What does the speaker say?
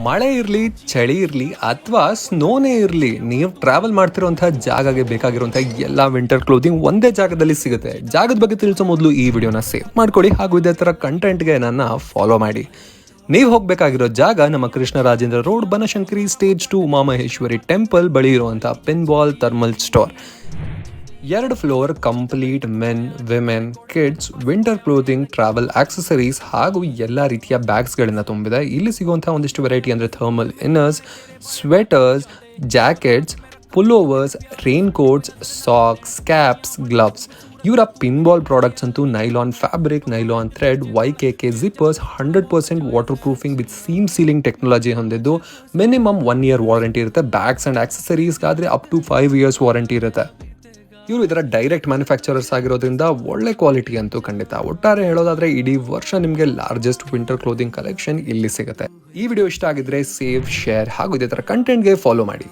ಮಳೆ ಇರಲಿ, ಚಳಿ ಇರಲಿ ಅಥವಾ ಸ್ನೋನೇ ಇರಲಿ, ನೀವು ಟ್ರಾವೆಲ್ ಮಾಡ್ತಿರುವಂತಹ ಜಾಗಕ್ಕೆ ಬೇಕಾಗಿರುವಂತಹ ಎಲ್ಲ ವಿಂಟರ್ ಕ್ಲೋದಿಂಗ್ ಒಂದೇ ಜಾಗದಲ್ಲಿ ಸಿಗುತ್ತೆ. ಜಾಗದ ಬಗ್ಗೆ ತಿಳಿಸೋ ಮೊದಲು ಈ ವಿಡಿಯೋನ ಸೇವ್ ಮಾಡ್ಕೊಳ್ಳಿ, ಹಾಗೂ ಇದೇ ಥರ ಕಂಟೆಂಟ್ಗೆ ನನ್ನ ಫಾಲೋ ಮಾಡಿ. ನೀವು ಹೋಗಬೇಕಾಗಿರೋ ಜಾಗ ನಮ್ಮ Krishnarajendra road, Banashankari stage 2 Umamaheshwari temple ಬಳಿ ಇರುವಂತಹ pinball thermal store. 2 floor, complete men, women, kids, winter clothing, travel accessories ಹಾಗೂ ಎಲ್ಲ ರೀತಿಯ ಬ್ಯಾಗ್ಸ್ಗಳಿಂದ ತುಂಬಿದೆ. ಇಲ್ಲಿ ಸಿಗುವಂಥ ಒಂದಿಷ್ಟು ವೆರೈಟಿ ಅಂದರೆ thermal inners, sweaters, jackets, pullovers, rain coats, socks, caps, gloves. ಇವರ ಪಿನ್ಬಾಲ್ ಪ್ರಾಡಕ್ಟ್ಸ್ ಅಂತೂ nylon fabric, nylon thread, YKK zippers, 100% water proofing with seam sealing technology ಹೊಂದಿದ್ದು ಮಿನಿಮಮ್ 1 year ವಾರಂಟಿ ಇರುತ್ತೆ. ಬ್ಯಾಗ್ಸ್ ಆ್ಯಂಡ್ ಆಕ್ಸೆಸರೀಸ್ಗಾದರೆ ಅಪ್ ಟು 5 years ವಾರಂಟಿ ಇರುತ್ತೆ. ಇವರು ಇದರ direct manufacturers ಆಗಿರೋದ್ರಿಂದ ಒಳ್ಳೆ ಕ್ವಾಲಿಟಿ ಅಂತೂ ಖಂಡಿತ. ಒಟ್ಟಾರೆ ಹೇಳೋದಾದ್ರೆ ಇಡೀ ವರ್ಷ ನಿಮಗೆ ಲಾರ್ಜೆಸ್ಟ್ ವಿಂಟರ್ ಕ್ಲೋದಿಂಗ್ ಕಲೆಕ್ಷನ್ ಇಲ್ಲಿ ಸಿಗುತ್ತೆ. ಈ ವಿಡಿಯೋ ಇಷ್ಟ ಆಗಿದ್ರೆ ಸೇವ್, ಶೇರ್ ಹಾಗೂ ಇದೇ ಥರ ಕಂಟೆಂಟ್ಗೆ ಫಾಲೋ ಮಾಡಿ.